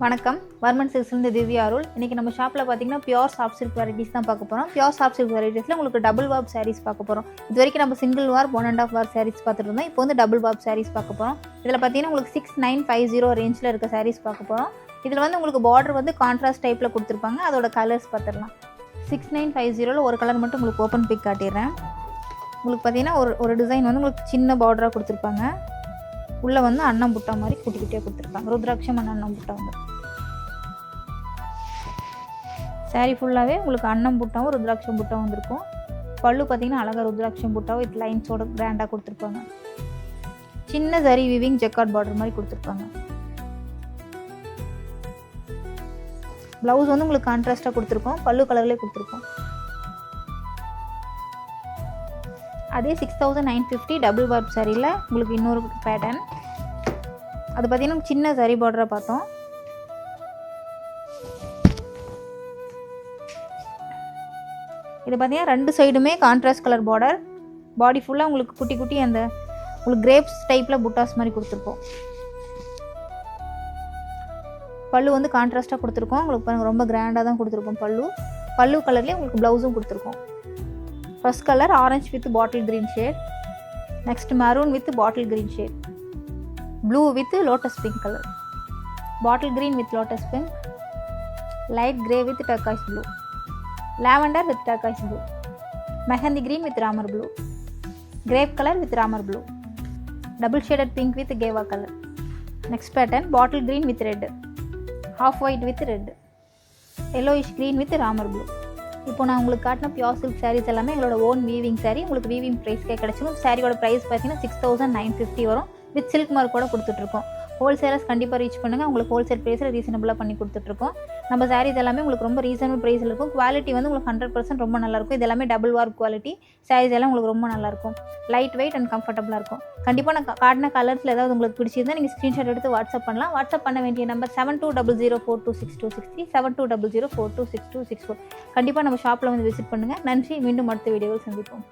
வணக்கம். வர்மன் சில்க்ஸ்லேருந்து திவ்யா அருள். இன்றைக்கி நம்ம ஷாப்பில் பார்த்தீங்கன்னா பியூர் சாஃப்ட் சில்க் வெரைட்டிஸ் தான் பார்க்க போகிறோம். பியூர் சாஃப்ட் சில்க் வெரைட்டிஸில் உங்களுக்கு டபுள் வார்ப் சாரீஸ் பார்க்க போகிறோம். இது வரைக்கும் நம்ம சிங்கிள் வார்ப் 1.5 வார்ப் சாரீஸ் பார்த்துட்டு இருந்தோம். இப்போ வந்து டபுள் வார்ப் சாரீஸ் பார்க்க போகிறோம். இதில் பார்த்தீங்கன்னா உங்களுக்கு 6950 ரேஞ்சில் இருக்க சாரீஸ் பார்க்க போகிறோம். இதில் வந்து உங்களுக்கு பார்டர் வந்து கான்ட்ராஸ்ட் டைப்பில் கொடுத்துருப்பாங்க. அதோட கலர்ஸ் பார்த்துடலாம். 6950 ஒரு கலர் மட்டும் உங்களுக்கு ஓப்பன் பிக் காட்டிடுறேன். உங்களுக்கு பார்த்தீங்கன்னா ஒரு டிசைன் வந்து உங்களுக்கு சின்ன பார்டராக கொடுத்துருப்பாங்க. உள்ளே வந்து அன்னம் புட்டா மாதிரி குட்டி குட்டியாக கொடுத்துருப்பாங்க. ருத்ராட்சம் அன்னம் புட்டா வந்து சாரீ ஃபுல்லாகவே உங்களுக்கு அன்னம் புட்டாவும் ருத்ராட்சம் புட்டாவும் வந்திருக்கும். பல்லு பார்த்தீங்கன்னா அழகாக ருத்ராட்சம் புட்டாவும் வித் லைன்ஸோட கிராண்டாக கொடுத்துருப்பாங்க. சின்ன சரி வீவிங் ஜெக்கார்ட் பார்டர் மாதிரி கொடுத்துருப்பாங்க. ப்ளவுஸ் வந்து உங்களுக்கு கான்ட்ராஸ்டாக கொடுத்துருக்கோம். பல்லு கலர்லேயே கொடுத்துருக்கோம். அதே 6950 டபுள் வார்ப் சாரியில் உங்களுக்கு இன்னொரு பேட்டர்ன். அது பார்த்தீங்கன்னா சின்ன சரி பார்டராக பார்த்தோம். இது பார்த்தீங்கன்னா ரெண்டு சைடுமே கான்ட்ராஸ்ட் கலர் பார்டர். பாடி ஃபுல்லாக உங்களுக்கு குட்டி குட்டி அந்த உங்களுக்கு கிரேப்ஸ் டைப்பில் புட்டாஸ் மாதிரி கொடுத்துருக்கோம். பல்லு வந்து கான்ட்ராஸ்ட்டாக கொடுத்துருக்கோம். உங்களுக்கு பாருங்கள் ரொம்ப கிராண்டாக தான் கொடுத்துருக்கோம். பல்லு கலர்லேயே உங்களுக்கு ப்ளவுஸும் கொடுத்துருக்கோம். First colour orange with bottle green shade, next maroon with bottle green shade, blue with lotus pink colour, bottle green with lotus pink, light grey with turquoise blue, lavender with turquoise blue, mehndi green with Ramar blue, grape colour with Ramar blue, double shaded pink with கேவா colour. Next pattern bottle green with red, half white with red, yellowish green with Ramar blue. இப்போ நான் உங்களுக்கு காட்டின pure silk saris எல்லாமே எங்களோட own weaving sari. உங்களுக்கு weaving ப்ரைஸ்க்கே கிடச்சிடும். சாரியோட ப்ரைஸ் பார்த்தீங்கன்னா 6950 வரும். வித் சில்க் மார்க் கூட கொடுத்துட்ருக்கோம். ஹோல்சேலர்ஸ் கண்டிப்பாக ரீச் பண்ணுங்கள். உங்களுக்கு ஹோல்சேல் ப்ரைஸில் ரீசனபிளாக பண்ணி கொடுத்துட்ருக்கோம். நம்ம சாரீஸ் எல்லாமே உங்களுக்கு ரொம்ப ரீசனபிள் ப்ரைஸில் இருக்கும். குவாலிட்டி வந்து உங்களுக்கு 100% ரொம்ப நல்லாயிருக்கும். இது எல்லாமே டபுள் வார்ப் குவாலிட்டி சாரீஸ் எல்லாம் உங்களுக்கு ரொம்ப நல்லாயிருக்கும். லைட் வெயிட் அண்ட் கம்ஃபர்டபுளாக இருக்கும். கண்டிப்பாக நான் காட்டின கலர்ஸில் ஏதாவது உங்களுக்கு பிடிச்சிருந்தால் நீங்கள் ஸ்க்ரீன்ஷாட் எடுத்து வாட்ஸ்அப் பண்ணலாம். வாட்ஸ்அப் பண்ண வேண்டிய நம்பர் 7200426263 7200426264. கண்டிப்பாக நம்ம ஷாப்பில் வந்து விசிட் பண்ணுங்கள். நன்றி. மீண்டும் அடுத்த வீடியோவில் சந்திப்போம்.